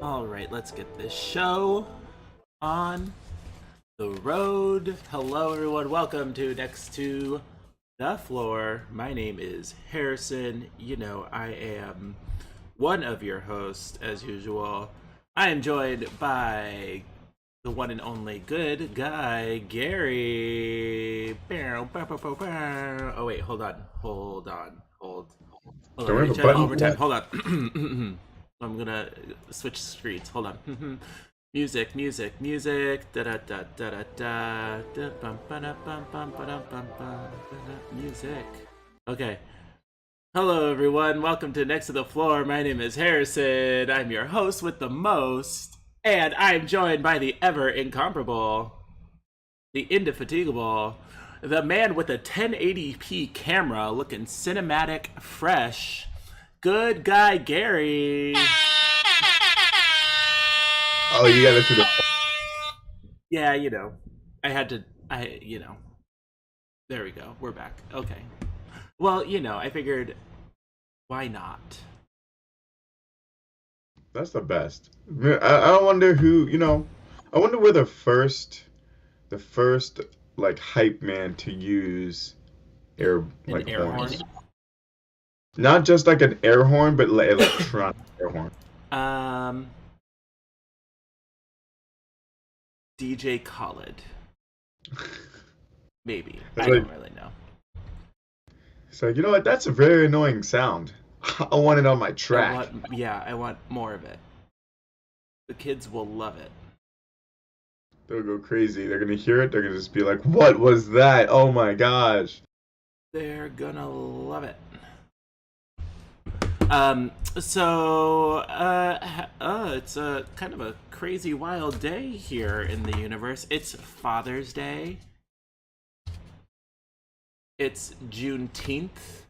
All right, let's get this show on the road. Hello, everyone. Welcome to Next to the Floor. My name is Harrison. You know, I am one of your hosts, as usual. I am joined by the one and only good guy, Gary. Oh, wait, hold on. Hold on. Don't we have a Try that button over for time. that? Hold on. I'm gonna switch screens. Hold on. Music. Da da da da da da. Bum ba da bum bum ba da bum bum. Music. Okay. Hello, everyone. Welcome to Next to the Floor. My name is Harrison. I'm your host with the most, and I'm joined by the ever incomparable, the indefatigable, the man with a 1080p camera looking cinematic, fresh, good guy Gary. Oh, you gotta do the. Yeah, you know, I had to, there we go. We're back. Okay. Well, I figured, why not? That's the best. I wonder who. I wonder where the first like hype man to use air An like air horns. horn? Not just like an air horn, but like electronic air horn. Um, DJ Khaled. Maybe. It's I like don't really know. it's like you know what? That's a very annoying sound. I want it on my track. I want more of it. The kids will love it. They'll go crazy. They're gonna hear it. They're gonna just be like, "What was that? Oh my gosh!" They're gonna love it. It's a kind of a crazy, wild day here in the universe. It's Father's Day. It's Juneteenth.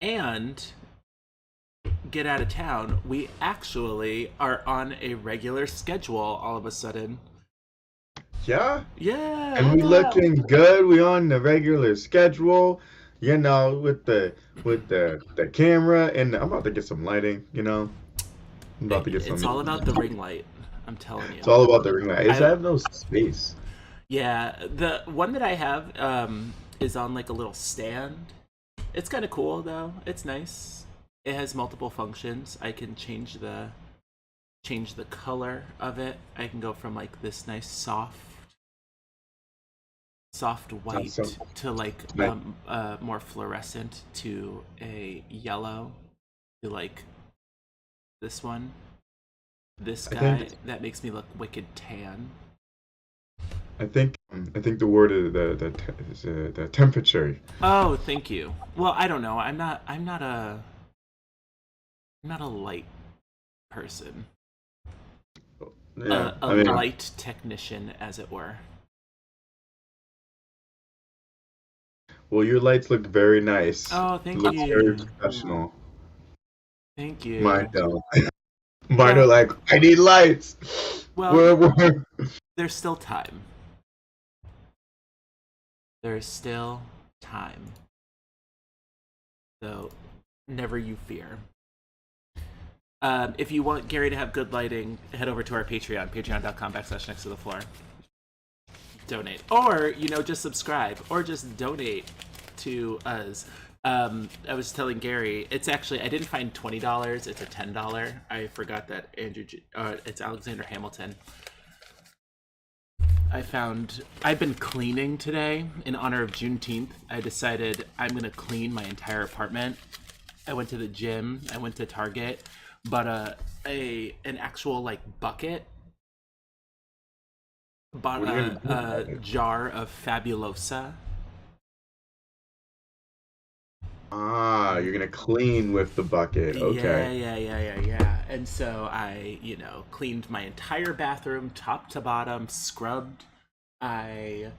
And get out of town, we actually are on a regular schedule all of a sudden. Yeah. Yeah, And we looking good. We on the regular schedule, with the camera, and I'm about to get some lighting. I'm about to get it's some. all about the ring light. I'm telling you. It's all about the ring light. I I have no space. Yeah, the one that I have is on like a little stand. It's kind of cool though. It's nice. It has multiple functions. I can change the color of it. I can go from like this nice soft white So to like like, more fluorescent to a yellow to like this one. This I guy think that makes me look wicked tan. I think the word is the temperature. Oh, thank you. Well, I don't know. I'm not a light person. Yeah, A I mean, light technician, as it were. well, your lights look very nice. Oh, It thank looks very you. professional. Thank Mine you. don't. Mine are Well, like, I need lights. well, Where? there's still time. There's still time. So, never you fear. If you want Gary to have good lighting, head over to our Patreon, patreon.com/next to the floor. Donate. Or, just subscribe. Or just donate to us. I was telling Gary, it's actually, I didn't find $20, it's a $10. I forgot that it's Alexander Hamilton. I've been cleaning today in honor of Juneteenth. I decided I'm going to clean my entire apartment. I went to the gym, I went to Target, but an actual like bucket, bought What are you gonna do a about it? jar of Fabulosa. You're gonna clean with the bucket. Okay. Yeah. And so I, cleaned my entire bathroom, top to bottom, scrubbed. I,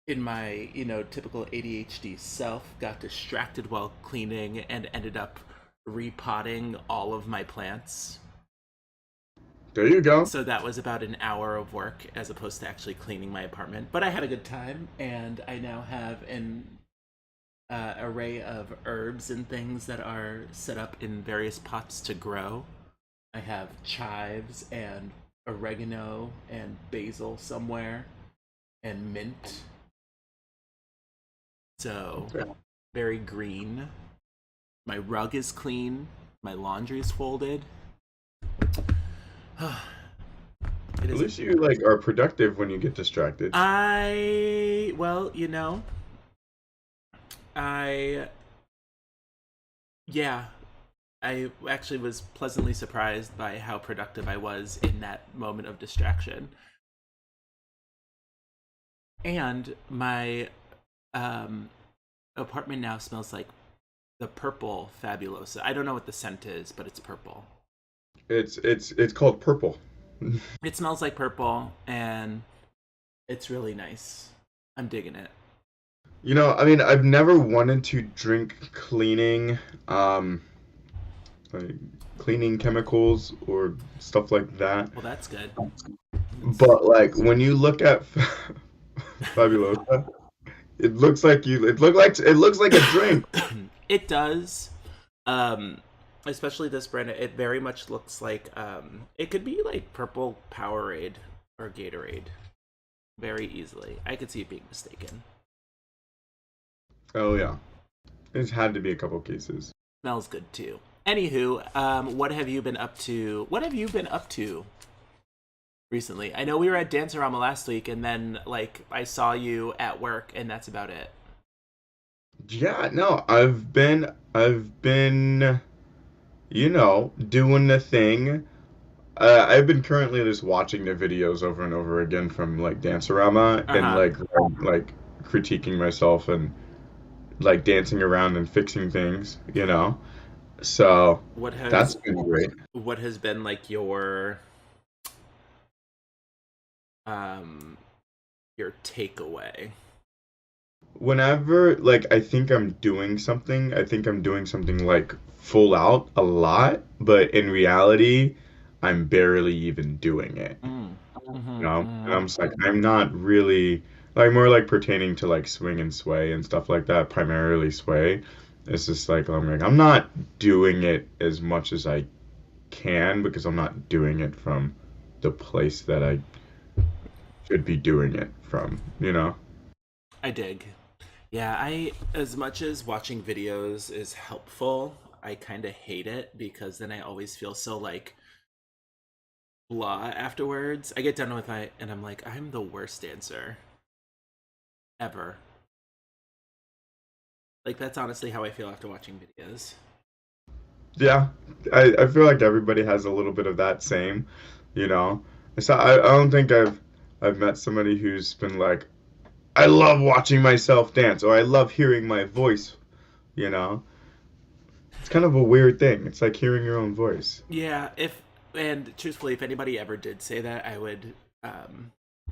in my, typical ADHD self, got distracted while cleaning and ended up repotting all of my plants. There you go. So that was about an hour of work as opposed to actually cleaning my apartment. But I had a good time, and I now have an array of herbs and things that are set up in various pots to grow. I have chives and oregano and basil somewhere and mint. So, Okay. very green. My rug is clean. My laundry is folded. It At is a least you like are productive when you get distracted. well, I yeah, I actually was pleasantly surprised by how productive I was in that moment of distraction. And my um apartment now smells like the purple fabulosa. I don't know what the scent is, but it's purple. It's called purple. It smells like purple and it's really nice. I'm digging it. I mean, I've never wanted to drink um, like cleaning chemicals or stuff like that. Well, that's good. It's But like when you look at Fabulosa, it looks like a drink. it does. Um Especially this brand, it very much looks like it could be like purple Powerade or Gatorade very easily. I could see it being mistaken. Oh yeah, it's had to be a couple cases. Smells good too. Anywho, what have you been up to? What have you been up to recently? I know we were at Dancerama last week, and then like I saw you at work, and that's about it. Yeah, no, I've been doing the thing. I've been currently just watching the videos over and over again from like Dancerama Uh and huh. like critiquing myself and like dancing around and fixing things. So What that's has been great. what has been like um your takeaway? Whenever like I think I'm doing something like full out a lot, but in reality, I'm barely even doing it. Mm. Mm-hmm, And mm. I'm just like, I'm not really like more like pertaining to like swing and sway and stuff like that, primarily sway. It's just like I'm not doing it as much as I can because I'm not doing it from the place that I should be doing it from. I dig. Yeah, I as much as watching videos is helpful, I kind of hate it because then I always feel so like blah afterwards. I get done with my and I'm like, I'm the worst dancer ever. Like that's honestly how I feel after watching videos. Yeah, I feel like everybody has a little bit of that same, you know. So I don't think I've met somebody who's been like, I love watching myself dance or I love hearing my voice, you know. It's kind of a weird thing. It's like hearing your own voice. Yeah, if and truthfully, if anybody ever did say that,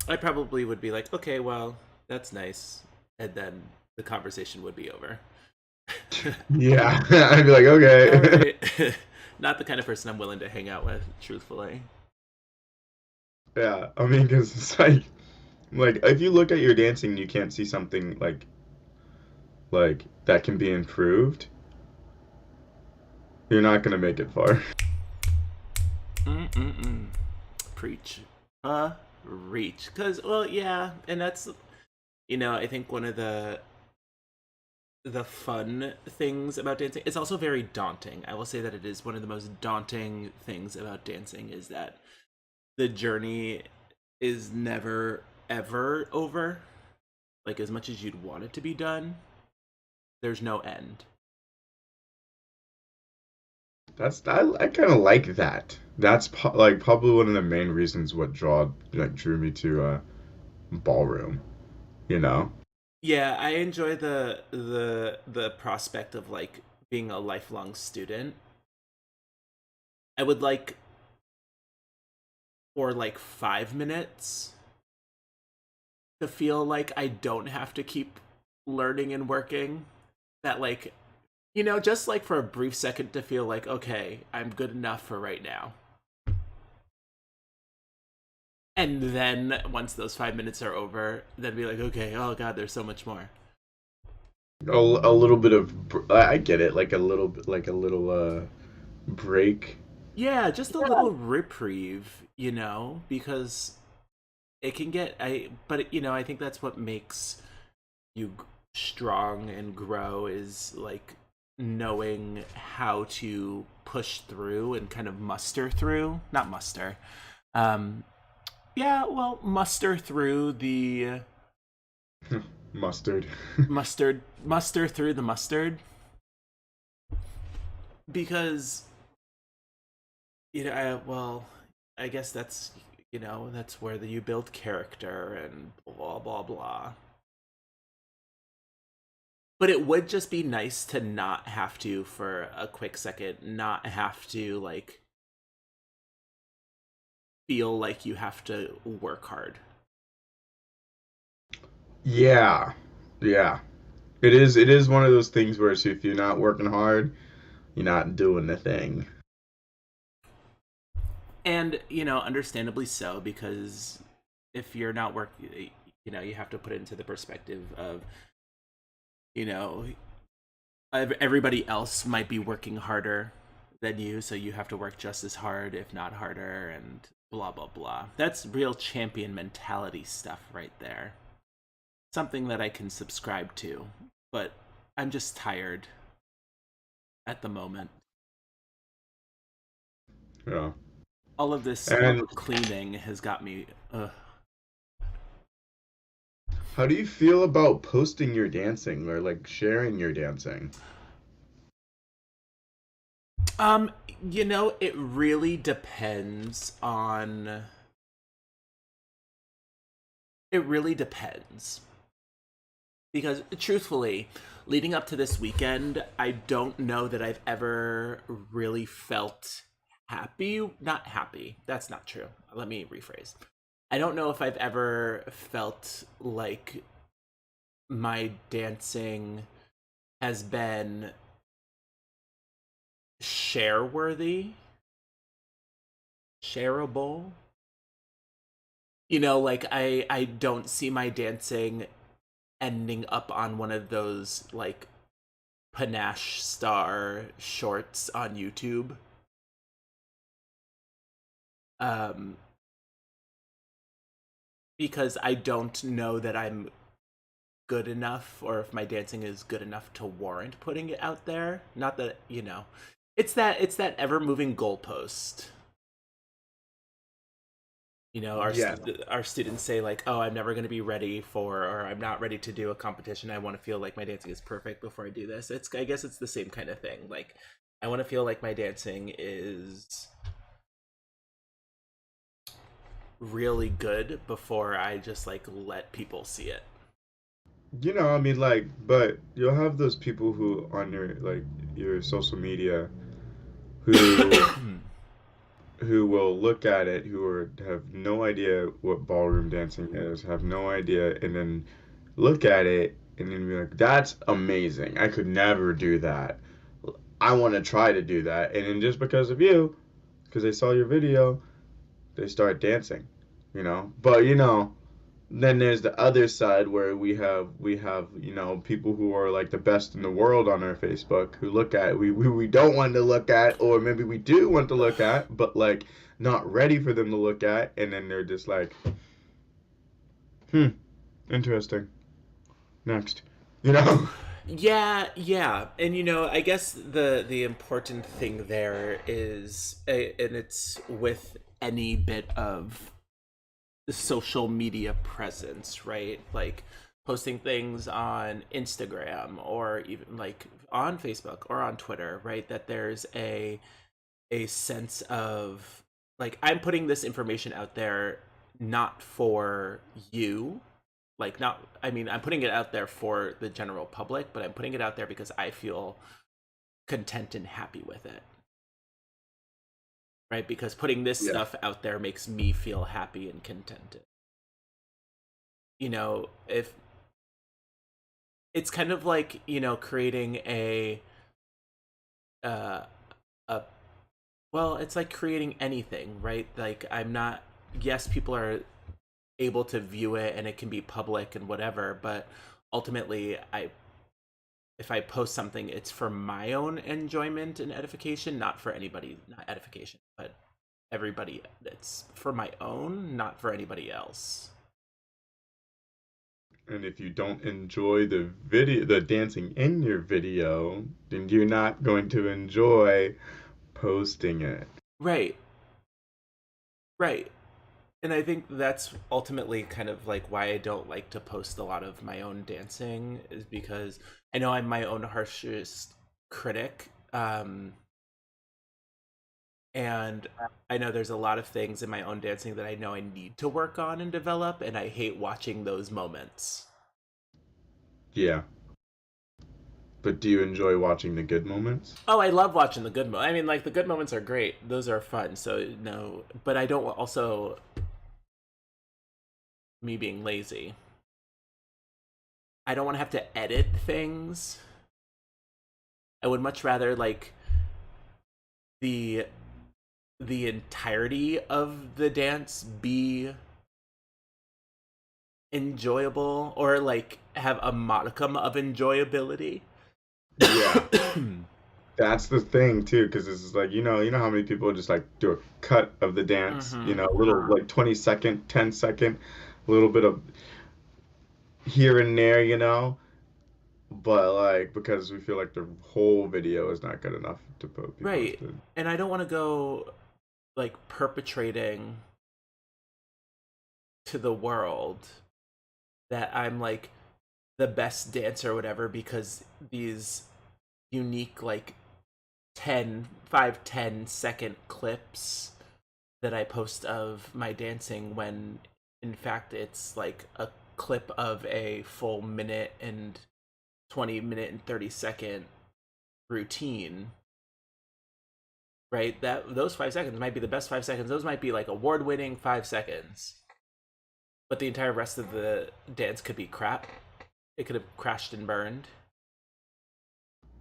I probably would be like, okay, well, that's nice, and then the conversation would be over. Yeah, I'd be like, All okay. right, not the kind of person I'm willing to hang out with, truthfully. Yeah, I mean, because it's like if you look at your dancing, you can't see something like that can be improved. You're not gonna make it far. Mm-mm-mm. Preach. Reach. Because, well, yeah, and that's, I think one of the fun things about dancing, it's also very daunting. I will say that it is one of the most daunting things about dancing is that the journey is never, ever over. Like, as much as you'd want it to be done, there's no end. I kind of like that. That's like probably one of the main reasons what drew me to ballroom. You know? Yeah, I enjoy the prospect of like being a lifelong student. I would like for like 5 minutes to feel like I don't have to keep learning and working. That like just like for a brief second to feel like okay, I'm good enough for right now. And then once those 5 minutes are over, then be like, okay, oh god, there's so much more. A little bit of I get it, like a little break Yeah, just a little reprieve, because it can get but I think that's what makes you strong and grow is like knowing how to push through and kind of muster through, not muster. Um yeah, well, muster through the Mustard. muster through the mustard because I guess that's where you build character and blah blah blah. But it would just be nice to not have to, for a quick second, not have to like feel like you have to work hard. Yeah. Yeah. It is one of those things where it's if you're not working hard, you're not doing the thing. And, understandably so, because if you're not working, you have to put it into the perspective of, you know, everybody else might be working harder than you, so you have to work just as hard, if not harder, and blah, blah, blah. That's real champion mentality stuff right there. Something that I can subscribe to, but I'm just tired at the moment. Yeah. All of this And cleaning has got me. how do you feel about posting your dancing or like sharing your dancing? Um, it really depends on. It really depends because, truthfully, leading up to this weekend, I don't know that I've ever really felt happy. Not happy. That's not true. Let me rephrase. I don't know if I've ever felt like my dancing has been share worthy, shareable. Like I don't see my dancing ending up on one of those like panache star shorts on YouTube. Um because I don't know that I'm good enough or if my dancing is good enough to warrant putting it out there. Not that, it's that ever moving goalpost. Yeah. Our students say like, "Oh, I'm never going to be ready for, or I'm not ready to do a competition. I want to feel like my dancing is perfect before I do this." I guess it's the same kind of thing. Like, I want to feel like my dancing is really good before I just like let people see it. I mean, like, but you'll have those people who on your like your social media who who will look at it have no idea what ballroom dancing is, have no idea, and then look at it and then be like, "That's amazing. I could never do that. I want to try to do that." And then just because of you, because they saw your video, they start dancing, But then there's the other side where we have people who are like the best in the world on our Facebook who look at we don't want to look at, or maybe we do want to look at but like not ready for them to look at, and then they're just like, interesting, next, you know. Yeah, yeah, and I guess the important thing there is, and it's with any bit of social media presence, right? Like posting things on Instagram or even like on Facebook or on Twitter, right? That there's a sense of like I'm putting this information out there not for you. Like not I mean, I'm putting it out there for the general public, but I'm putting it out there because I feel content and happy with it. Right? Because putting this Yeah. stuff out there makes me feel happy and contented. If it's kind of like creating uh a well, it's like creating anything, right? Like I'm not, yes, people are able to view it and it can be public and whatever, but ultimately I if I post something, it's for my own enjoyment and edification, not for anybody, not edification, but everybody. It's for my own, not for anybody else. And if you don't enjoy the dancing in your video, then you're not going to enjoy posting it. Right. Right. And I think that's ultimately kind of like why I don't like to post a lot of my own dancing, is because I know I'm my own harshest critic. And I know there's a lot of things in my own dancing that I know I need to work on and develop, and I hate watching those moments. Yeah. But do you enjoy watching the good moments? Oh, I love watching the good moments. I mean, like, the good moments are great. Those are fun. So, no, but I don't also, me being lazy, I don't want to have to edit things. I would much rather, like, the entirety of the dance be enjoyable, or like have a modicum of enjoyability. Yeah. That's the thing too, because this is like, you know how many people just like do a cut of the dance, Mm-hmm. a little like 20-second, 10-second, a little bit of here and there, but like because we feel like the whole video is not good enough to be Right. posted. And I don't want to go like perpetrating to the world that I'm like the best dancer or whatever, because these unique like 10 clips that I post of my dancing, when in fact it's like a clip of a full minute and 20-minute and 30-second routine. Right? That those 5 seconds might be the best 5 seconds. Those might be like award-winning 5 seconds. But the entire rest of the dance could be crap. It could have crashed and burned.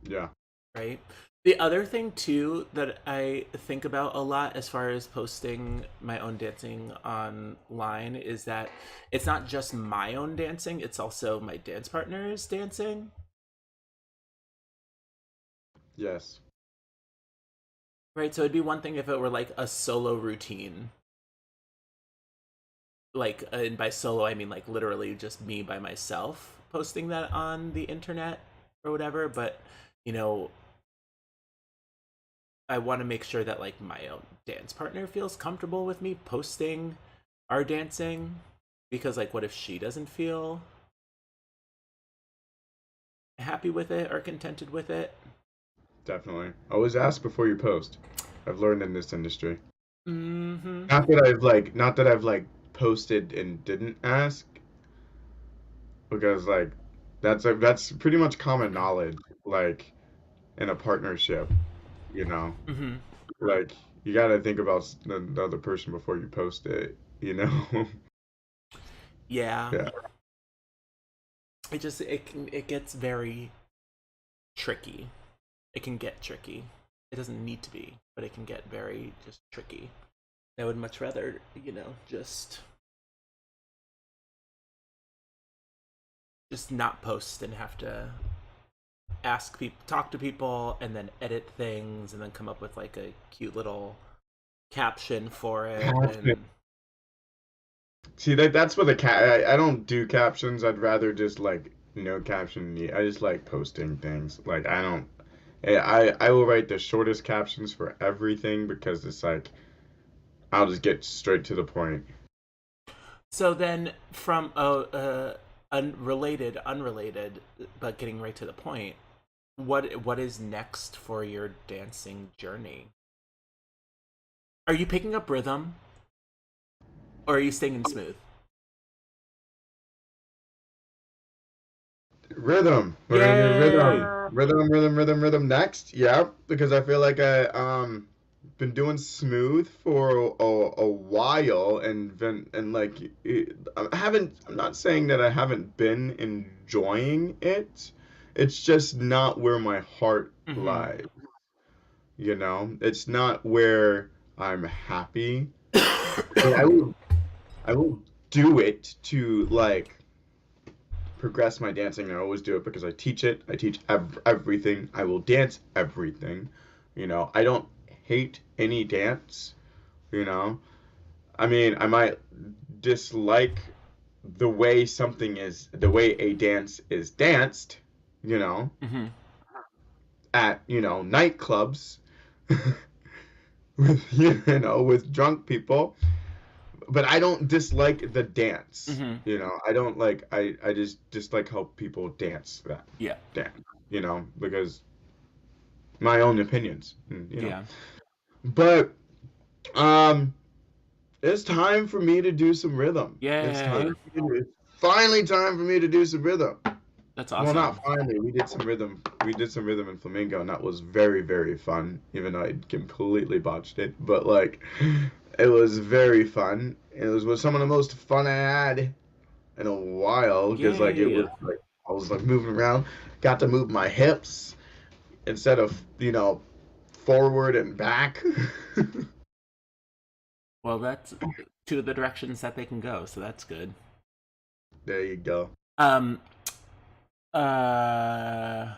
Yeah. Right? The other thing too that I think about a lot as far as posting my own dancing online is that it's not just my own dancing, it's also my dance partner's dancing. Yes. Right? So it'd be one thing if it were like a solo routine. Like, and by solo I mean like literally just me by myself posting that on the internet or whatever, but you know, I want to make sure that like my own dance partner feels comfortable with me posting our dancing, because like what if she doesn't feel happy with it or contented with it? Definitely. Always ask before you post. I've learned in this industry. Mm-hmm. Not that I've like posted and didn't ask, because like that's pretty much common knowledge, like in a partnership, you know. Mm-hmm. Like you got to think about the other person before you post it. Yeah. Yeah, It gets very tricky. It can get tricky. It doesn't need to be, but it can get very just tricky. I would much rather, just not post and have to ask people, talk to people, and then edit things, and then come up with like a cute little caption for it. caption. And See, that's what I don't do captions. I'd rather just like no caption. I just like posting things. Like I don't. I will write the shortest captions for everything, because it's like I'll just get straight to the point. so then, from a unrelated, but getting right to the point, what is next for your dancing journey? Are you picking up rhythm, or are you staying in smooth? Rhythm. We're gonna do Yay! rhythm next. Yeah, because I feel like I been doing smooth for a while, and like I haven't. I'm not saying that I haven't been enjoying it. It's just not where my heart Mm-hmm. lies. It's not where I'm happy. I mean, I will do it to like progress my dancing. I always do it because I teach it. I teach everything. I will dance everything. You know, I don't hate any dance. You know, I mean, I might dislike the way a dance is danced. You know, Mm-hmm. at nightclubs with with drunk people, but I don't dislike the dance. Mm-hmm. I don't like I just dislike how people dance that Yeah. dance, because my own opinions, Yeah. But um it's time for me to do some rhythm. Yay. It's finally time for me to do some rhythm. That's Well, not awesome. finally. We did some rhythm. We did some rhythm in flamenco, and that was very, very fun. Even though I completely botched it, but like, it was very fun. It was some of the most fun I had in a while because like it Yay. was like I was like moving around, got to move my hips instead of forward and back. Well, that's two of the directions that they can go, so that's good. There you go. Um, uh,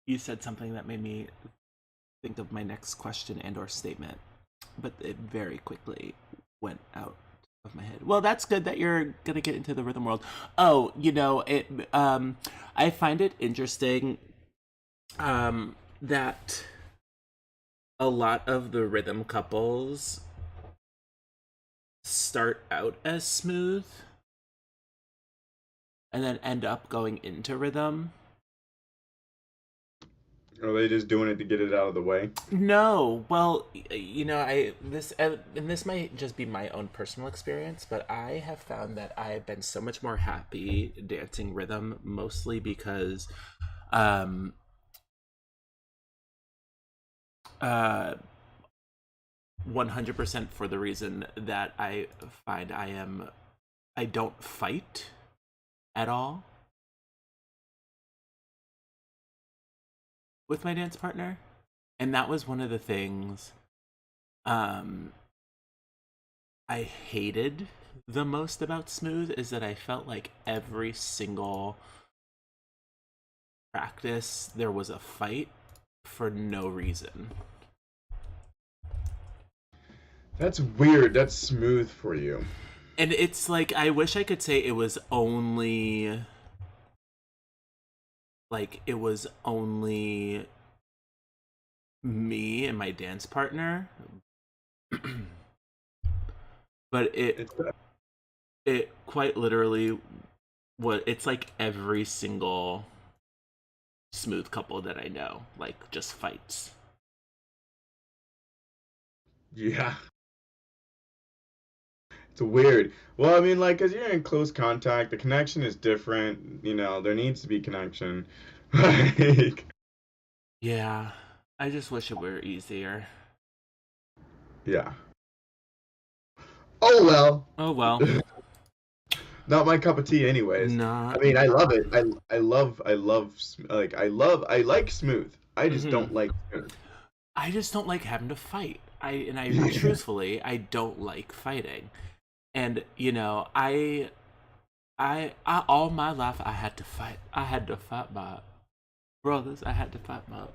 you said something that made me think of my next question and or statement, but it very quickly went out of my head. Well, that's good that you're gonna get into the rhythm world. Oh, it. I find it interesting. That a lot of the rhythm couples start out as smooth and then end up going into rhythm. Are they just doing it to get it out of the way? No, well, and this might just be my own personal experience, but I have found that I have been so much more happy dancing rhythm, mostly because, um, uh, 100% for the reason that I find I don't fight at all with my dance partner, and that was one of the things, um, I hated the most about Smooth is that I felt like every single practice there was a fight for no reason. That's weird. That's smooth for you. And it's like I wish I could say it was only me and my dance partner, but it It's it quite literally it's like every single smooth couple that I know like just fights. yeah. It's weird. Well, I mean, like, cause you're in close contact, the connection is different. There needs to be connection. Like, Yeah, I just wish it were easier. yeah. Oh well. Oh well. Not my cup of tea, anyways. I Not. mean, I love it. I like smooth. I just Mhm. don't like smooth. I just don't like having to fight. I truthfully I don't like fighting. And I all my life I had to fight. I had to fight my brothers. I had to fight my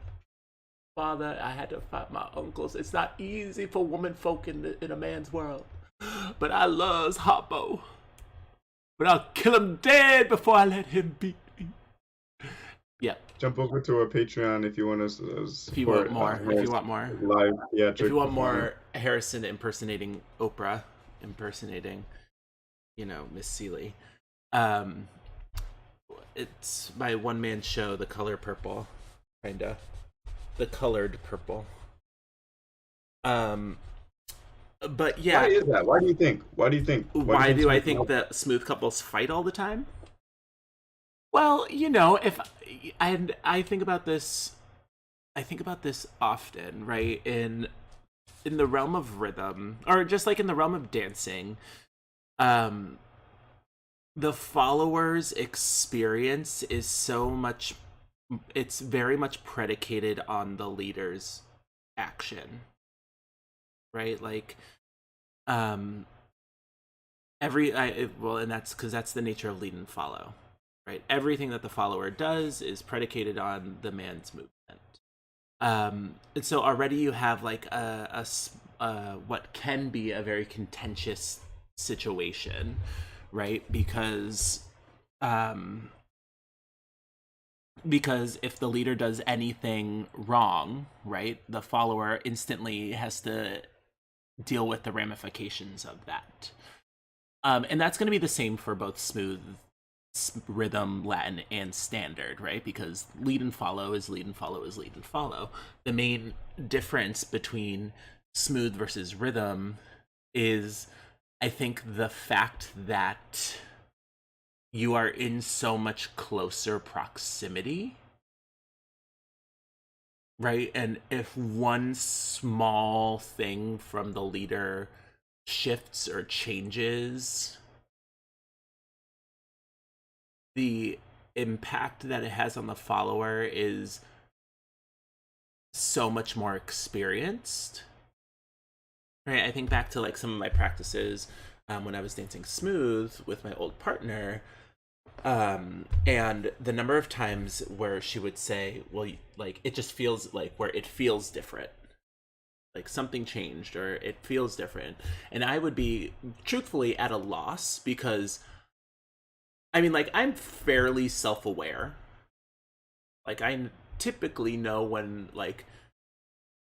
father. I had to fight my uncles. It's not easy for women folk in a man's world. But I loves Hoppo. But I'll kill him dead before I let him beat me. Yeah. Jump over to our Patreon if you want to If you want support more, if you want more, live if you theatric want performance. more Harrison impersonating Oprah, impersonating, Miss Seeley. Um, it's my one man show, The Color Purple, kinda, The Colored Purple. Um, but Why yeah, is that? Why do you think? Why do you think? Why do you why think do I smooth? think that smooth couples fight all the time? Well, if and I think about this often, right? In the realm of rhythm, or just like in the realm of dancing, um, the followers' experience is so much. It's very much predicated on the leader's action, right? Like, um, Well, and that's because that's the nature of lead and follow, right? Everything that the follower does is predicated on the man's movement. And so already you have like what can be a very contentious situation, right? Um, because if the leader does anything wrong, right, the follower instantly has to deal with the ramifications of that. And that's going to be the same for both smooth, rhythm, Latin, and standard, right? Because lead and follow is lead and follow is lead and follow. The main difference between smooth versus rhythm is, I think, the fact that you are in so much closer proximity, right? And if one small thing from the leader shifts or changes, the impact that it has on the follower is so much more experienced, right? I think back to like some of my practices when I was dancing smooth with my old partner, and the number of times where she would say, well, like, it just feels like, where it feels different, like something changed or it feels different, and I would be truthfully at a loss, because I mean, like, I'm fairly self-aware. Like, I typically know when, like,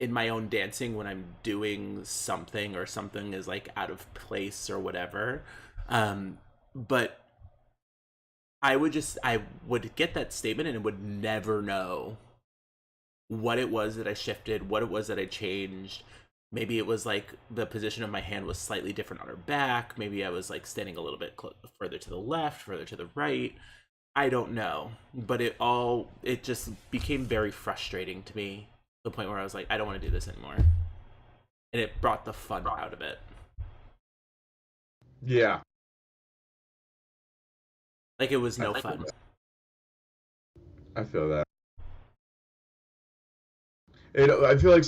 in my own dancing, when I'm doing something or something is like out of place or whatever. But I would get that statement and would never know what it was that I shifted, what it was that I changed. Maybe it was like the position of my hand was slightly different on her back. Maybe I was like standing a little bit further to the left, further to the right. I don't know, but it just became very frustrating to me, to the point where I was like, I don't want to do this anymore, and it brought the fun out of it. Yeah, Like, it was I no feel fun. that. I feel that. I feel like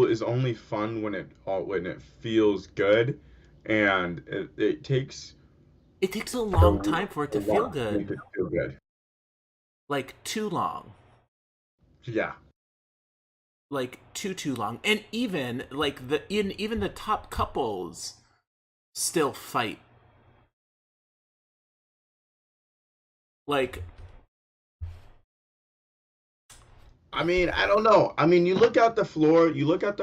is only fun when it feels good, and it takes It takes a a, long time for it a to feel lot to good, make it feel good. like too long, Yeah. like too long, and even like even the top couples still fight. Like, I mean, I don't know. I mean, you look at the floor, and you look at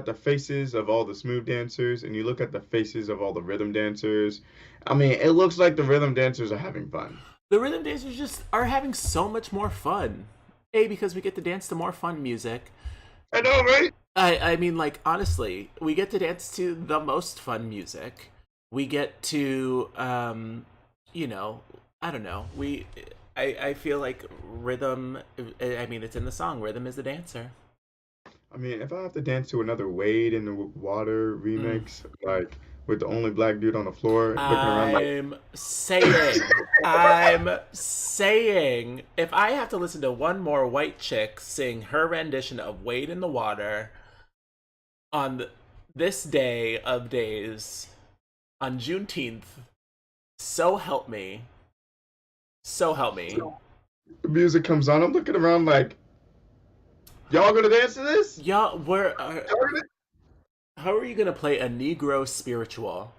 the faces of all the smooth dancers, and you look at the faces of all the rhythm dancers. I mean, it looks like the rhythm dancers are having fun. the rhythm dancers just are having so much more fun. A, because we get to dance to more fun music. I know, right? I mean, like, honestly, we get to dance to the most fun music. We get to you know, I don't know. I feel like rhythm, I mean, it's in the song, rhythm is the dancer. I mean, if I have to dance to another Wade in the Water Mm. remix, like with the only black dude on the floor looking around like, I'm saying, if I have to listen to one more white chick sing her rendition of Wade in the Water on this day of days, on Juneteenth, so help me. So help me. the music comes on, I'm looking around like, y'all gonna dance to this? Y'all, Y'all gonna how are you gonna play a Negro spiritual?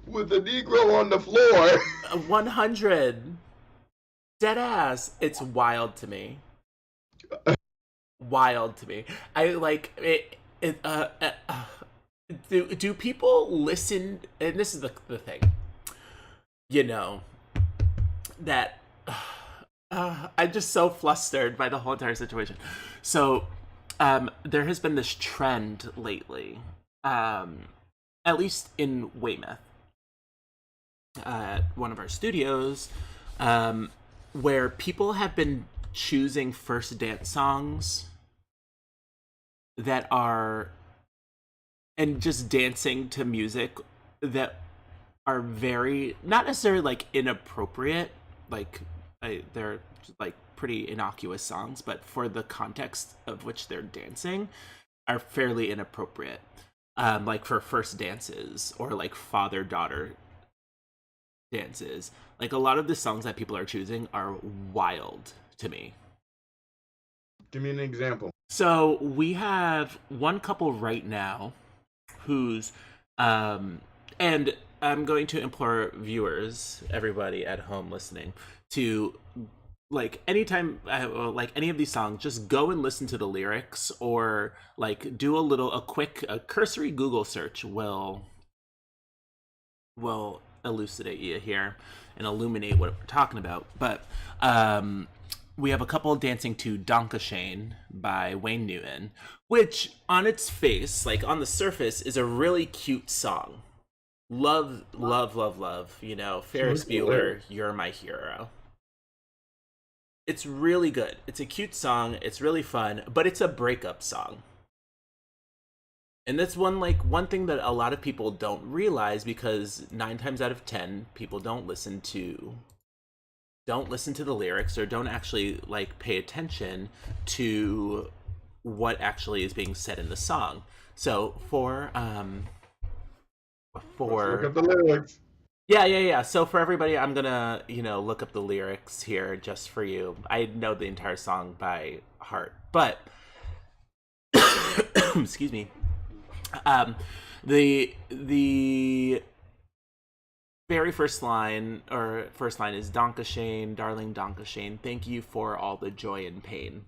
with the Negro on the floor? 100. Dead ass. It's wild to me. Wild to me. I like it. Do people listen? And this is the thing. You know that I'm just so flustered by the whole entire situation. So, there has been this trend lately, at least in Weymouth, at one of our studios, um, where people have been choosing first dance songs that are, and just dancing to music that are very, not necessarily like inappropriate, like, they're like pretty innocuous songs, but for the context of which they're dancing, are fairly inappropriate. like for first dances or like father daughter dances. Like a lot of the songs that people are choosing are wild to me. Give me an example. So we have one couple right now who's um and I'm going to implore viewers, everybody at home listening, to like anytime like any of these songs, just go and listen to the lyrics, or like do a cursory Google search will elucidate you here and illuminate what we're talking about. But we have a couple dancing to Donka Shane by Wayne Newton, which on its face, like on the surface, is a really cute song. Love, love, love, love. You know, Ferris Bueller, you're my hero. It's really good. It's a cute song. It's really fun, but it's a breakup song. And that's one thing that a lot of people don't realize, because 9 times out of 10 people don't listen to the lyrics or don't actually like pay attention to what actually is being said in the song. So Let's look for up the lyrics. yeah. So for everybody, I'm gonna look up the lyrics here just for you. I know the entire song by heart, but excuse me. The very first line is Donka Shane, darling Donka Shane, thank you for all the joy and pain.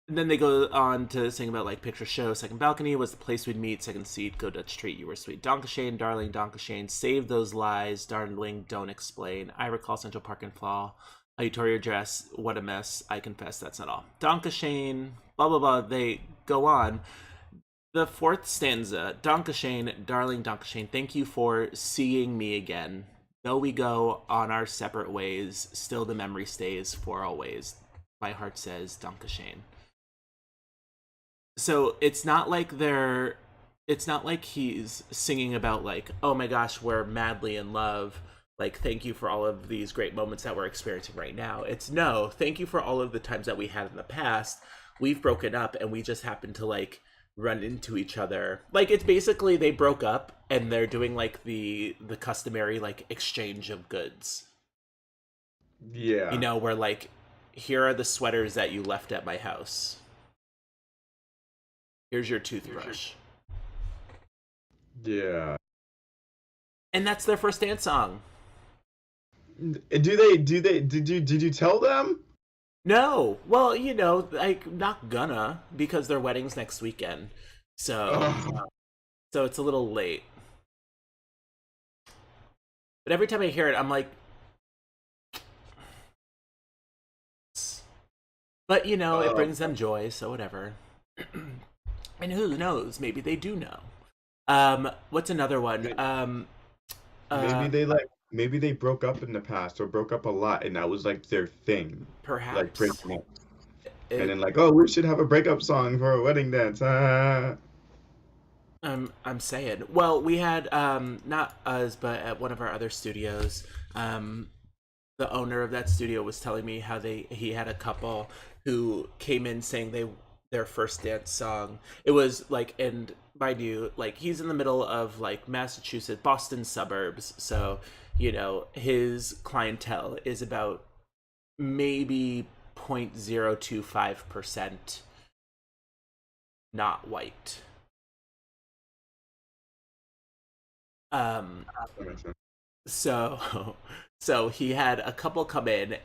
And then they go on to sing about like picture show, second balcony was the place we'd meet, second seat, go Dutch treat, you were sweet. Donka Shane, darling Donka Shane, save those lies, darling, don't explain. I recall Central Park and fall. How you tore your dress, what a mess, I confess that's not all. Donka Shane, blah blah blah, they go on. The fourth stanza, Donka Shane, darling Donka Shane, thank you for seeing me again. Though we go on our separate ways, still the memory stays for always. My heart says Donka Shane. So it's not like he's singing about like, oh my gosh, we're madly in love, like thank you for all of these great moments that we're experiencing right now. It's no, thank you for all of the times that we had in the past. We've broken up and we just happened to like run into each other. Like it's basically they broke up and they're doing like the customary like exchange of goods. Yeah. Where like, here are the sweaters that you left at my house. Here's your toothbrush. Yeah. And that's their first dance song. Did you tell them? No. Well, like not gonna, because their wedding's next weekend. So so it's a little late. But every time I hear it, I'm like, but it brings them joy, so whatever. And who knows? Maybe they do know. What's another one? Maybe they broke up in the past or broke up a lot, and that was like their thing, like Perhaps. breaking up, and then like, oh, we should have a breakup song for a wedding dance. I'm saying. Well, we had not us, but at one of our other studios, the owner of that studio was telling me how he had a couple who came in saying their first dance song. It was like, and mind you, like he's in the middle of like Massachusetts, Boston suburbs, so his clientele is about maybe 0.025% not white. So so he had a couple come in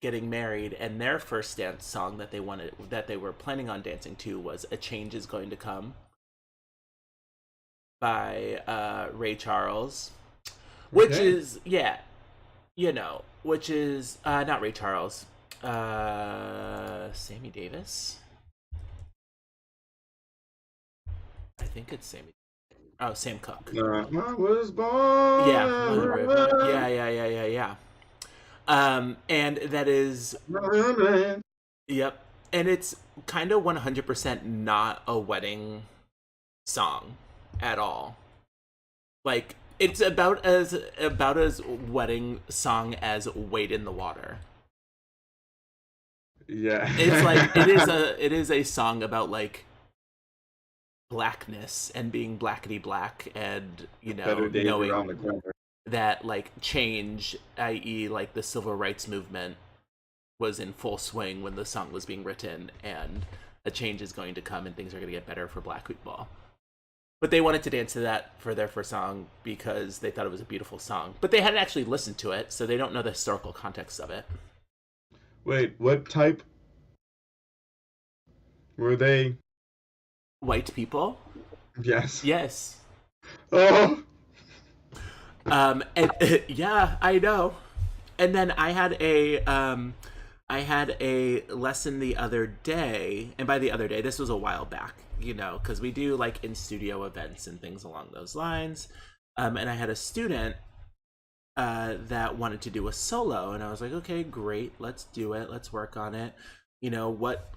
getting married, and their first dance song that they were planning on dancing to was A Change Is Going to Come by Ray Charles, which is which is not Ray Charles, Sammy Davis. I think it's Sammy. Oh, Sam Cooke. I was born. Yeah. And that is, yep. And it's kind of 100% not a wedding song at all. Like it's about as wedding song as Wade in the Water. Yeah. It's like it is a song about like blackness and being blackety black, and Better days knowing around the corner. that like change, i.e., like the civil rights movement, was in full swing when the song was being written, and a change is going to come and things are going to get better for black people. But they wanted to dance to that for their first song because they thought it was a beautiful song. But they hadn't actually listened to it, so they don't know the historical context of it. Wait, what type were they? White people? Yes. Yes. Oh, And yeah, I know. And then I had a lesson the other day, and by the other day, this was a while back, because we do like in studio events and things along those lines. And I had a student that wanted to do a solo, and I was like, okay, great, let's do it, let's work on it. What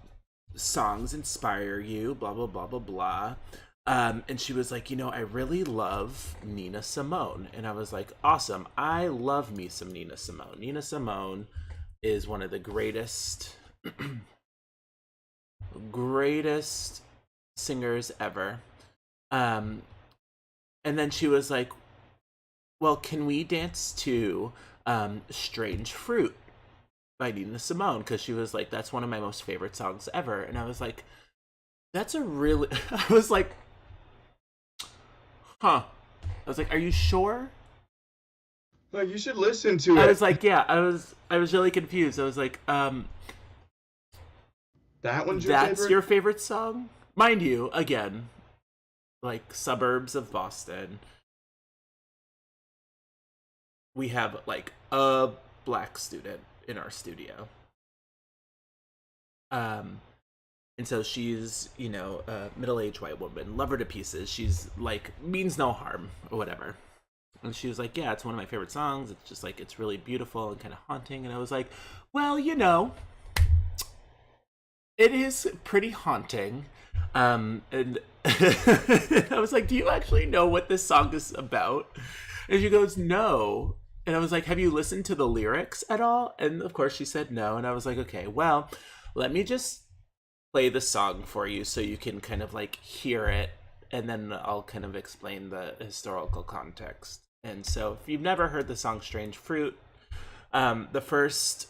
songs inspire you? Blah blah blah blah blah. And she was like, I really love Nina Simone. And I was like, awesome. I love me some Nina Simone. Nina Simone is one of the greatest, greatest singers ever. And then she was like, well, can we dance to Strange Fruit by Nina Simone? Because she was like, that's one of my most favorite songs ever. And I was like, that's a really, I was like, huh. I was like, are you sure? like you should listen to I it. was like, yeah, I was really confused. I was like, That one's your that's favorite? your favorite song? Mind you, again, like suburbs of Boston, we have like a black student in our studio. And so she's, a middle-aged white woman, love her to pieces. She's like means no harm or whatever. And she was like, yeah, it's one of my favorite songs. It's just like, it's really beautiful and kind of haunting. And I was like, well, it is pretty haunting. And I was like, do you actually know what this song is about? And she goes, no. And I was like, have you listened to the lyrics at all? And of course she said no. And I was like, okay, well, let me just play the song for you so you can kind of like hear it. And then I'll kind of explain the historical context. And so if you've never heard the song Strange Fruit, the first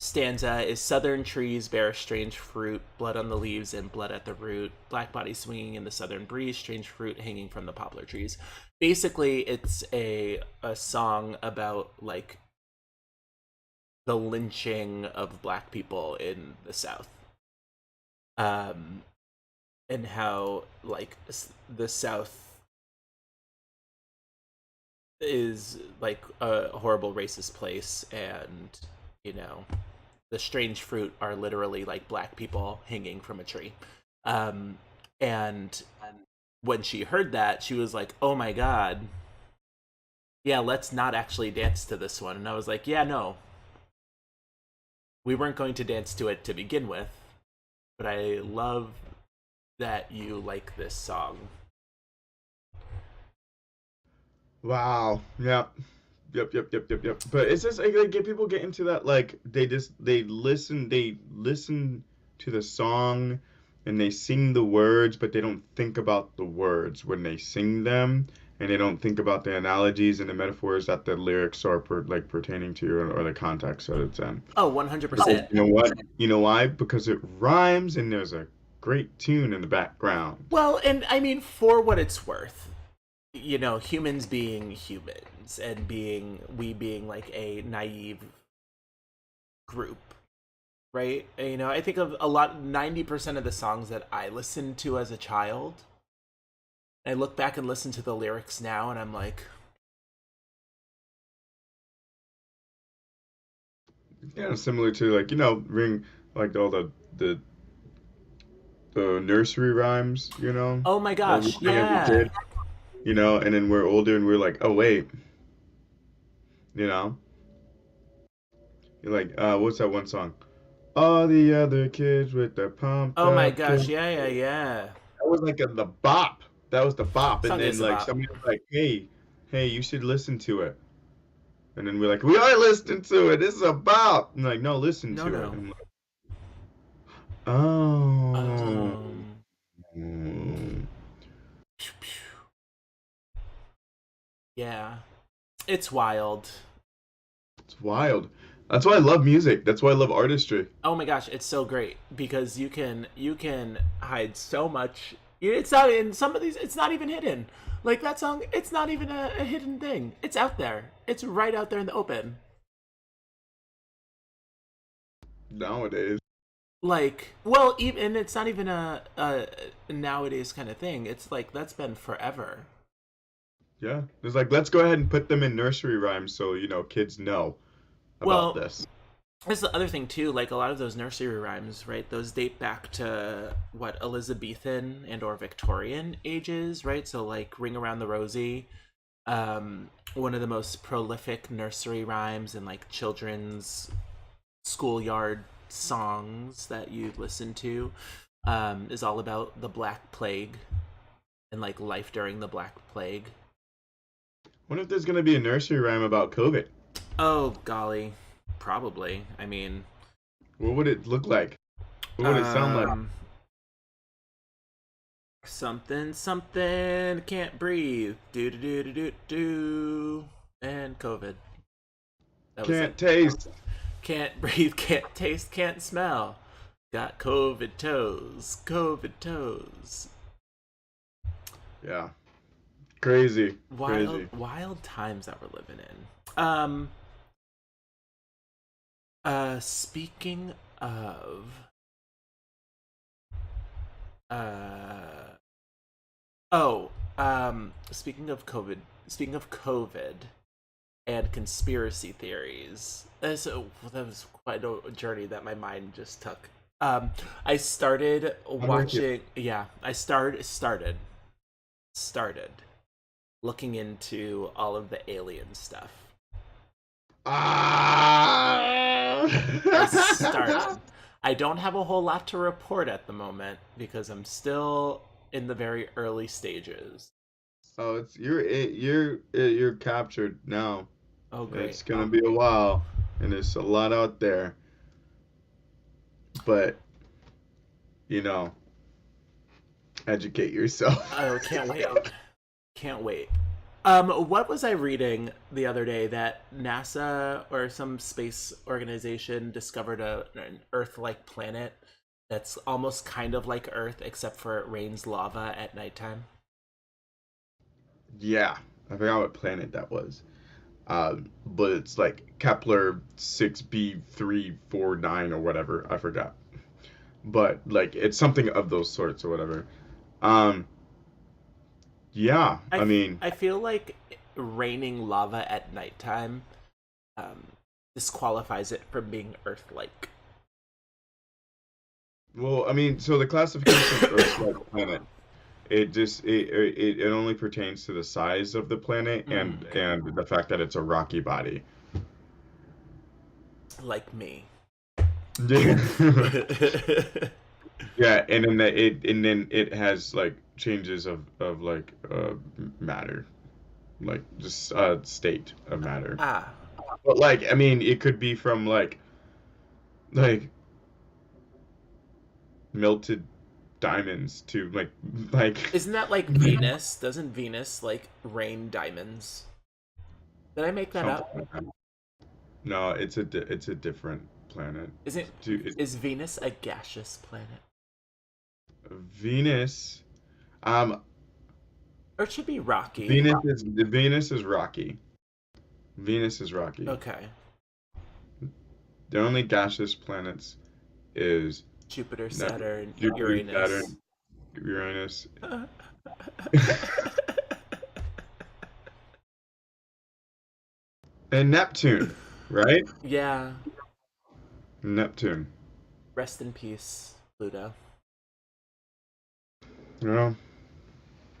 stanza is southern trees bear strange fruit, blood on the leaves and blood at the root, black bodies swinging in the southern breeze, strange fruit hanging from the poplar trees. Basically, it's a song about like the lynching of black people in the South. And how like the South is like a horrible racist place, and the strange fruit are literally like black people hanging from a tree. And when she heard that, she was like, oh my god, yeah, let's not actually dance to this one. And I was like, yeah, no, we weren't going to dance to it to begin with, but I love that you like this song. Wow. Yep. Yep. But it's just like get people get into that like they listen to the song and they sing the words, but they don't think about the words when they sing them, and they don't think about the analogies and the metaphors that the lyrics are like pertaining to, or the context that it's in. Oh, Because 100%. you know what? You know why? Because it rhymes and there's a great tune in the background. Well, and I mean, for what it's worth, humans being humans and we being like a naive group, right? I think of 90% of the songs that I listened to as a child. I look back and listen to the lyrics now, and I'm like, Yeah, similar to like ring like all the nursery rhymes, oh my that we gosh, sang as a yeah. kid, and then we're older and we're like, oh wait, you know, you're like, what's that one song? All the other kids with the pumped Oh my up gosh, kids. yeah, yeah, yeah. That was like the bop. That was the bop, and Song then is like about. somebody was like, hey, you should listen to it, and then we're like, we are listening to it. This is a bop. And like, no, listen No, to it. no. And I'm like, oh. Um, Mm, Pew, pew. Yeah, it's wild. it's wild. That's why I love music. That's why I love artistry. Oh my gosh, it's so great because you can hide so much. It's not in some of these. It's not even hidden. Like that song, it's not even a hidden thing. It's out there. It's right out there in the open. Nowadays. Like, well, even and it's not even a nowadays kind of thing. It's like that's been forever. Yeah. It's like, let's go ahead and put them in nursery rhymes so, kids know about Well, this. that's the other thing too. Like a lot of those nursery rhymes, right? Those date back to what Elizabethan and or Victorian ages, right? So like "Ring Around the Rosie," one of the most prolific nursery rhymes and like children's schoolyard songs that you'd listen to, is all about the Black Plague and like life during the Black Plague. Wonder if there's gonna be a nursery rhyme about COVID. Oh golly, probably. I mean, What would it look like? What would it sound like? um, something something can't breathe, do do do do do do, and COVID. That was it. Can't taste. Can't breathe, can't taste, can't smell. Got COVID toes, COVID toes. Yeah. Crazy. Crazy. Wild times that we're living in. Speaking of uh oh, speaking of COVID and conspiracy theories. So that was quite a journey that my mind just took. I started I'm with you. watching. Yeah, I started looking into all of the alien stuff. Ah! I started. I don't have a whole lot to report at the moment because I'm still in the very early stages. Oh, you're captured now. Oh, great. It's gonna be a while, and there's a lot out there. But you know, educate yourself. Oh, can't wait. Can't wait. What was I reading the other day that NASA or some space organization discovered an Earth-like planet that's almost kind of like Earth, except for it rains lava at nighttime? Yeah, I forgot what planet that was. But it's like Kepler 6b349 or whatever. I forgot. But like it's something of those sorts or whatever. Um, yeah, I mean, I feel like raining lava at nighttime um, disqualifies it from being Earth-like. well, I mean, so the classification of Earth-like planet, it only pertains to the size of the planet Mm, and the fact that it's a rocky body. like me. Yeah, and then it has like changes of like matter, like just state of matter. Ah, But like, I mean, it could be from like melted diamonds to like isn't that like Venus? Doesn't Venus like rain diamonds? Did I make that something up? like that. No, it's a different planet. Isn't It's is Venus a gaseous planet? Venus. Um, Or it should be rocky. Venus is rocky. Venus is rocky. Okay. The only gaseous planets is Jupiter, Nep- Saturn, Jupiter, Uranus. Saturn, Uranus, and Neptune, right? Yeah. Neptune. Rest in peace, Pluto. No,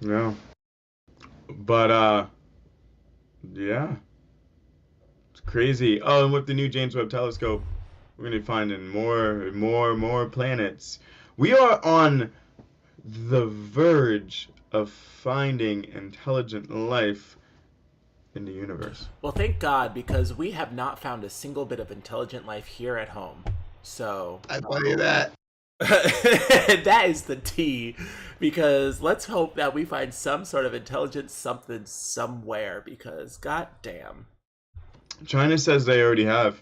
no. But yeah, it's crazy. Oh, and with the new James Webb Telescope, we're gonna be finding more planets. We are on the verge of finding intelligent life in the universe. Well, thank God, because we have not found a single bit of intelligent life here at home. So, I tell you that. That is the tea, because let's hope that we find some sort of intelligent something somewhere, because goddamn. China says they already have.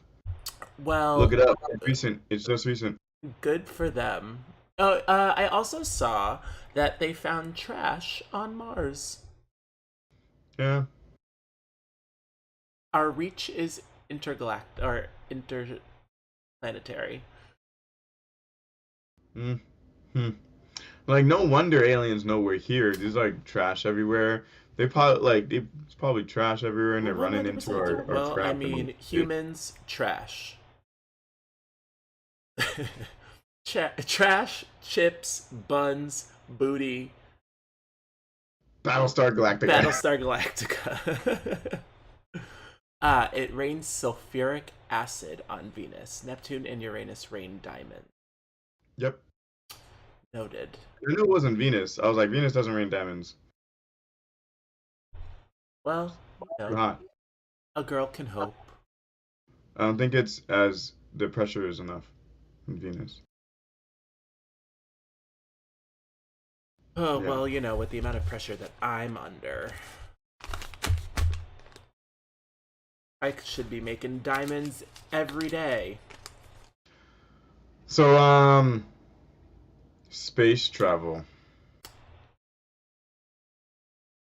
Look Well, it up. It's recent. It's just recent. good for them. Oh, I also saw that they found trash on Mars. Yeah. Our reach is intergalactic or interplanetary. Mm. Hmm. Like, no wonder aliens know we're here. There's like trash everywhere. It's probably trash everywhere, and they're running into 100%. our Well, I crap. mean, humans, trash. Trash, chips, buns, booty, Battlestar Galactica. Battlestar Galactica. It rains sulfuric acid on Venus. Neptune and Uranus rain diamonds. Yep. Noted. I knew it wasn't Venus. I was like, Venus doesn't rain diamonds. Well, Too hot. a girl can hope. I don't think it's as the pressure is enough in Venus. Oh, Yeah. well, with the amount of pressure that I'm under, I should be making diamonds every day. So, space travel.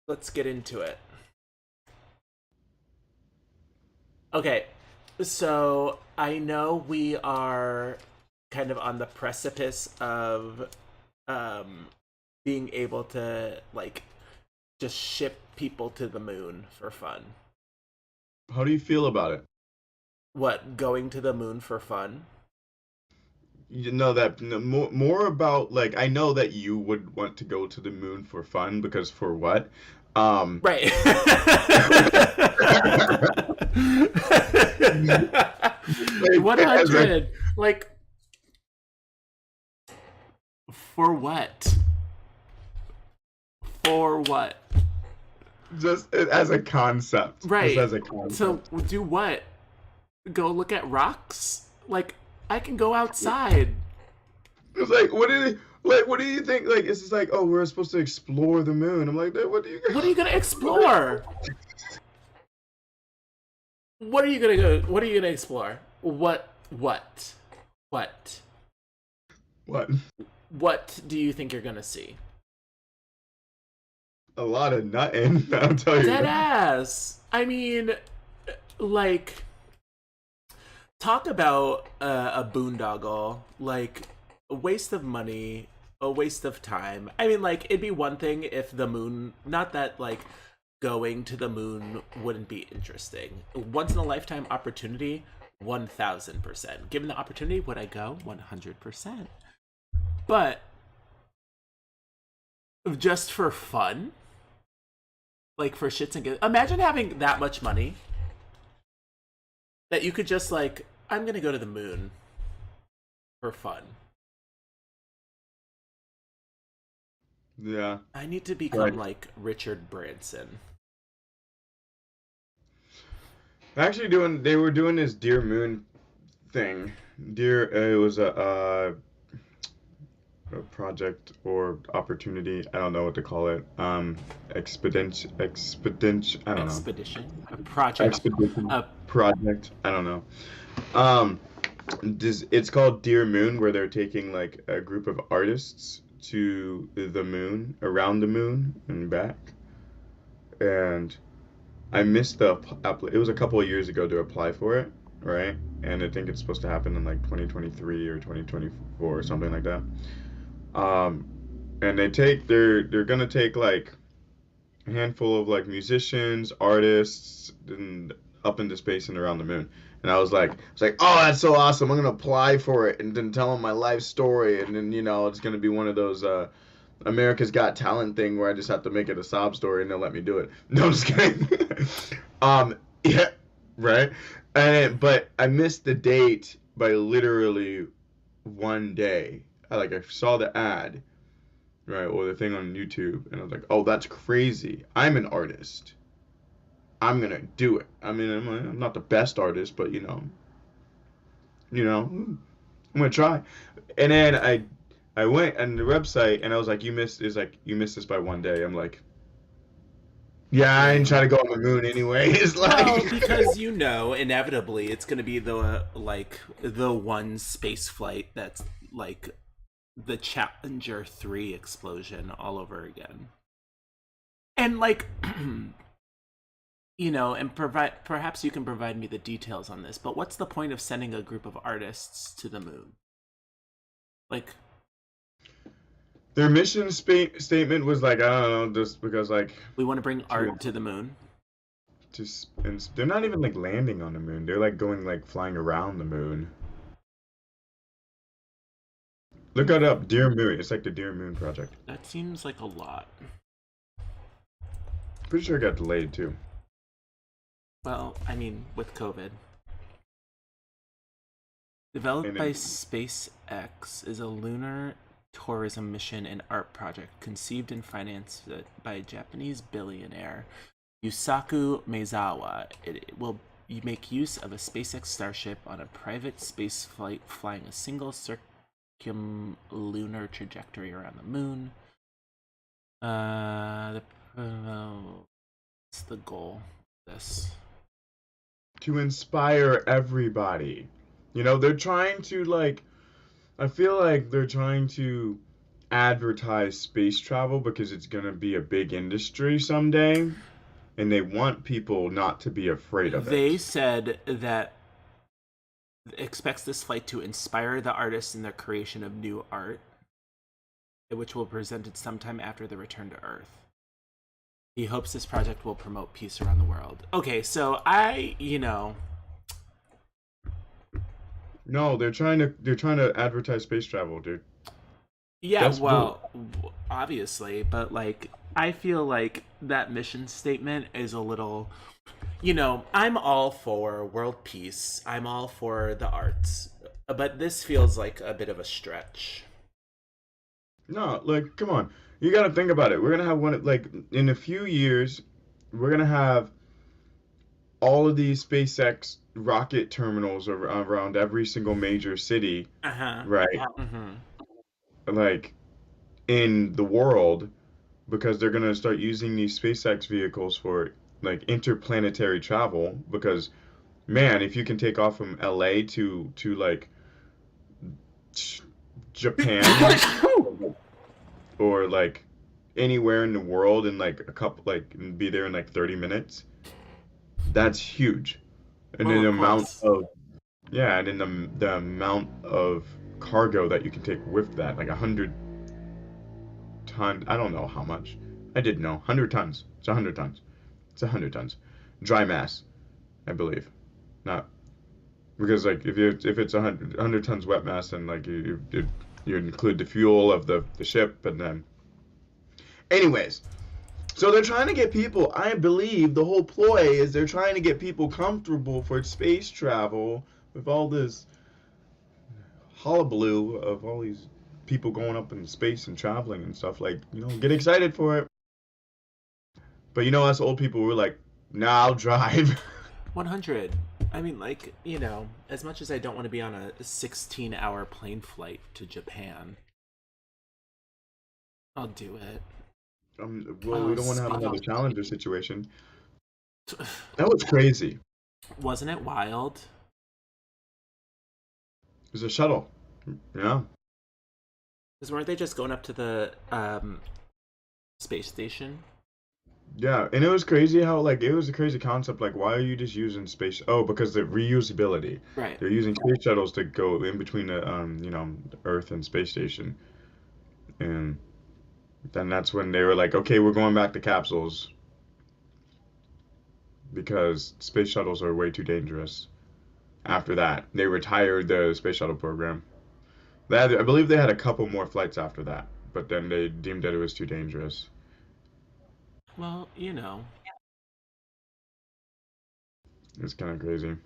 Let's get into it. Okay, so I know we are kind of on the precipice of um, being able to, like, just ship people to the moon for fun. How do you feel about it? What, going to the moon for fun? You know that no, more about like I know that you would want to go to the moon for fun because for what? Um, Right. like, as a 100. Like, for what? For what? just as a concept, just Right. as a So, concept. do what? Go look at rocks? Like, I can go outside. It's like, what do you think? Like, it's just like, oh, we're supposed to explore the moon. I'm like, what do you? What are you gonna explore? What are you gonna go? What are you gonna explore? What? What? What do you think you're gonna see? A lot of nutting. I'll tell you Dead that. ass. I mean, like, talk about a boondoggle. Like, a waste of money, a waste of time. I mean, like, it'd be one thing if the moon, not that, like, going to the moon wouldn't be interesting. Once in a lifetime opportunity, 1000%. Given the opportunity, would I go? 100%. But just for fun, like for shits and giggles, imagine having that much money that you could just, like, I'm gonna go to the moon for fun. Yeah. I need to become Right. like Richard Branson. Actually, they were doing this Dear Moon thing. It was a project or opportunity. I don't know what to call it. I don't know. Expedition, a project, Expedition a project. I don't know. Um, it's called Dear Moon, where they're taking like a group of artists to the moon, around the moon, and back. And I missed it was a couple of years ago to apply for it, right? And I think it's supposed to happen in like 2023 or 2024 or something like that. Um, and they're gonna take like a handful of like musicians, artists, and up into space and around the moon. And I was like, oh, that's so awesome! I'm gonna apply for it and then tell them my life story, and then it's gonna be one of those America's Got Talent thing where I just have to make it a sob story and they'll let me do it. No, I'm just kidding. Yeah, right. But I missed the date by literally one day. I saw the ad, right, or the thing on YouTube, and I was like, oh, that's crazy. I'm an artist. I'm gonna do it. I mean, I'm not the best artist, but I'm gonna try. And then I went and the website and I was like, you missed this by one day. I'm like, yeah, I didn't try Dang. to go on the moon anyway. It's Well, like because inevitably it's going to be the one space flight that's like the Challenger 3 explosion all over again. And like and provide perhaps you can provide me the details on this, but what's the point of sending a group of artists to the moon? Like their mission statement was like, I don't know, just because like we want to bring to art to the moon. just and they're not even like landing on the moon. They're like going like flying around the moon. Look it up, Dear Moon. It's like the Dear Moon project. That seems like a lot. Pretty sure it got delayed too. Well, I mean, with COVID. Developed And by then SpaceX is a lunar tourism mission and art project conceived and financed by Japanese billionaire Yusaku Maezawa. It will make use of a SpaceX Starship on a private space flight flying a single circumlunar trajectory around the moon. What's the goal of this? to inspire everybody. You know, they're trying to like I feel like they're trying to advertise space travel because it's going to be a big industry someday and they want people not to be afraid of They it. said that expects this flight to inspire the artists in their creation of new art, which will be presented sometime after the return to Earth. He hopes this project will promote peace around the world. Okay, so No, they're trying to advertise space travel, dude. yeah, That's bull. well, obviously, but like, I feel like that mission statement is a little, I'm all for world peace, I'm all for the arts, but this feels like a bit of a stretch. No, like come on. You got to think about it. We're going to have one like in a few years we're going to have all of these SpaceX rocket terminals around every single major city, Uh huh. right? Mm-hmm. Like in the world because they're going to start using these SpaceX vehicles for like interplanetary travel because man, if you can take off from LA to like Japan or like anywhere in the world in like a couple like and be there in like 30 minutes, that's huge. And Well, then of the amount course. of yeah, and then the amount of cargo that you can take with that, like 100 ton. I don't know how much. I did know 100 tons. It's 100 tons. It's 100 tons. Dry mass, I believe. Not because like if it's 100 tons wet mass, then like you include the fuel of the ship, and then anyways. So they're trying to get people. I believe the whole ploy is they're trying to get people comfortable for space travel with all this hullabaloo of all these people going up in space and traveling and stuff. Like get excited for it. But us old people were like, nah, I'll drive. 100. I mean, like, as much as I don't want to be on a 16-hour plane flight to Japan, I'll do it. Well, we Oh, don't want to have another speaking. Challenger situation. That was crazy. Wasn't it wild? It was a shuttle. Yeah. Because weren't they just going up to the space station? Yeah, and it was crazy how like it was a crazy concept. Like, why are you just using space? Oh, because the reusability. Right. They're using space shuttles to go in between the Earth and space station, and then that's when they were like, okay, we're going back to capsules because space shuttles are way too dangerous. After that, they retired the space shuttle program. I believe they had a couple more flights after that, but then they deemed that it was too dangerous. Well, It's kind of crazy.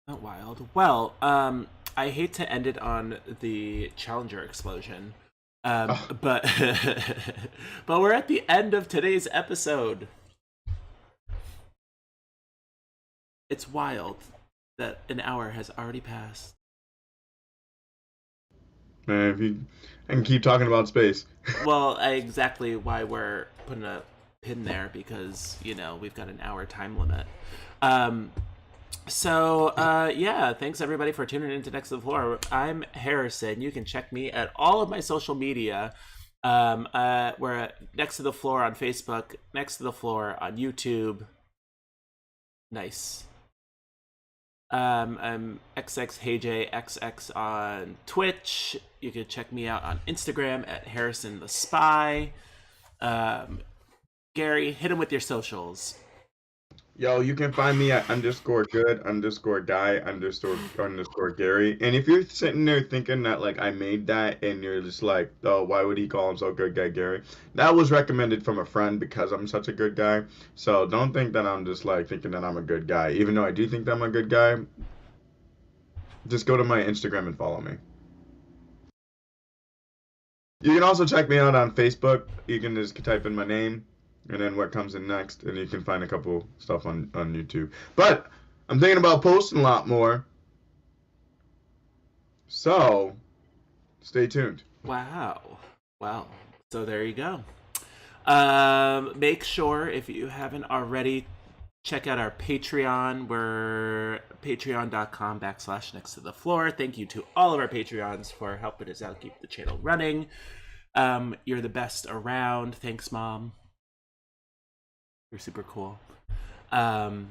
not wild. Well, I hate to end it on the Challenger explosion, Oh, but but we're at the end of today's episode. It's wild that an hour has already passed. Man, if you I can keep talking about space. Well, exactly why we're putting a pin there, because we've got an hour time limit. Um, yeah, thanks everybody for tuning into Next to the Floor. I'm Harrison. You can check me at all of my social media. We're at Next to the Floor on Facebook, Next to the Floor on YouTube. Nice. I'm XXHeyJXX on Twitch. You can check me out on Instagram at Harrison the Spy. Gary, hit him with your socials. Yo, you can find me at _good_guy_Gary. And if you're sitting there thinking that like I made that and you're just like, oh, why would he call himself Good Guy Gary? That was recommended from a friend because I'm such a good guy. So don't think that I'm just like thinking that I'm a good guy. Even though I do think that I'm a good guy, just go to my Instagram and follow me. You can also check me out on Facebook. You can just type in my name and then what comes in next, and you can find a couple stuff on YouTube. But I'm thinking about posting a lot more, so stay tuned. Wow. So there you go. Make sure, if you haven't already, check out our Patreon. We're patreon.com/next to the floor. Thank you to all of our Patreons for helping us out, keep the channel running. You're the best around. Thanks, Mom. You're super cool. And,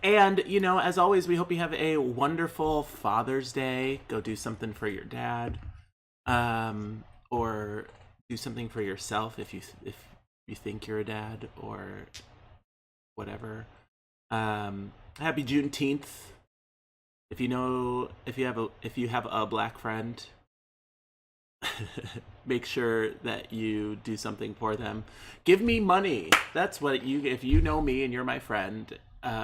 as always, we hope you have a wonderful Father's Day. Go do something for your dad. Or do something for yourself if you think you're a dad or whatever. Happy Juneteenth. If you have a black friend, make sure that you do something for them. Give me money. That's what if you know me and you're my friend,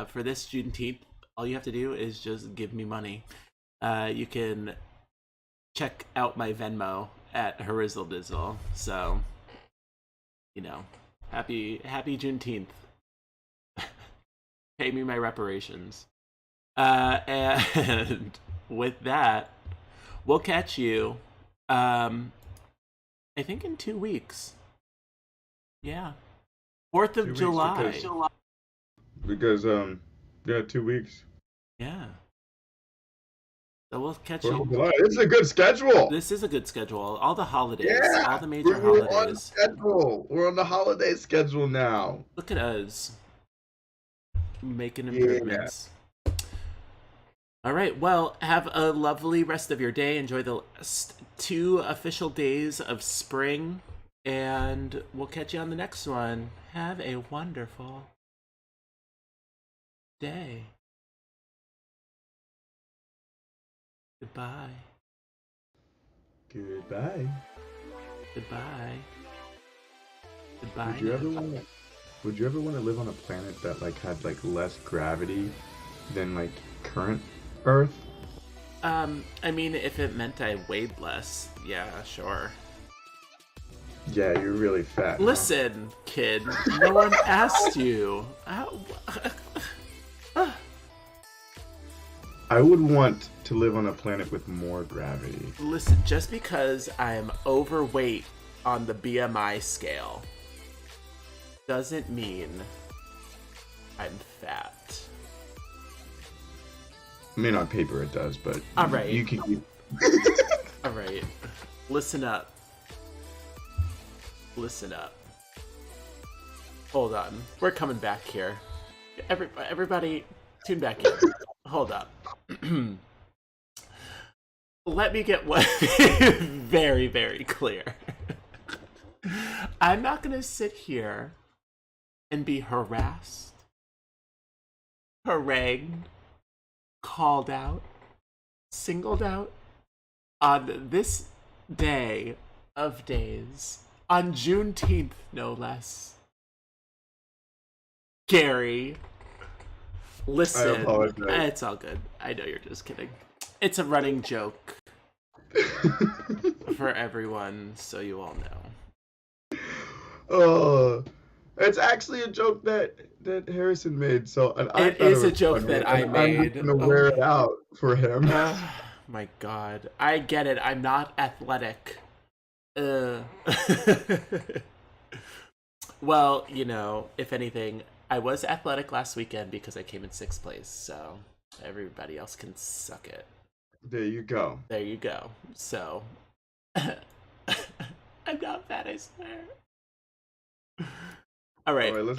for this Juneteenth, all you have to do is just give me money. You can check out my Venmo at Harizzle Dizzle. So, happy Juneteenth. Pay me my reparations. And with that, we'll catch you, I think in 2 weeks. Yeah. 4th of July. Because yeah, 2 weeks. Yeah. So we'll catch 4th you. of July. This is a good schedule. This is a good schedule. All the holidays. Yeah, All the major we're on holidays. schedule. We're on the holiday schedule now. Look at us. Making improvements. Yeah. All right. Well, have a lovely rest of your day. Enjoy the last 2 official days of spring. And we'll catch you on the next one. Have a wonderful day. Goodbye. Goodbye. Goodbye. Goodbye. Would you ever want to live on a planet that like had like less gravity than like current Earth? I mean, if it meant I weighed less, yeah, sure. Yeah, you're really fat. Listen, kid, no one asked you. I would want to live on a planet with more gravity. Listen, just because I'm overweight on the BMI scale doesn't mean I'm fat. I mean, on paper it does, but all right. You can. All right, listen up. Listen up. Hold on, we're coming back here. Everybody, tune back in. Hold up. Let me get one very, very clear. I'm not gonna sit here and be harassed, harangued, called out, singled out on this day of days, on Juneteenth, no less. Gary, listen. I apologize. It's all good. I know you're just kidding. It's a running joke for everyone, so you all know. Oh, it's actually a joke that Harrison made. So it is a joke that I made. I'm just gonna wear it out for him. my god. I get it. I'm not athletic. Uh. Well, you know, if anything, I was athletic last weekend because I came in sixth place, so everybody else can suck it. There you go. There you go. So, I'm not fat, I swear. All All right. right, let's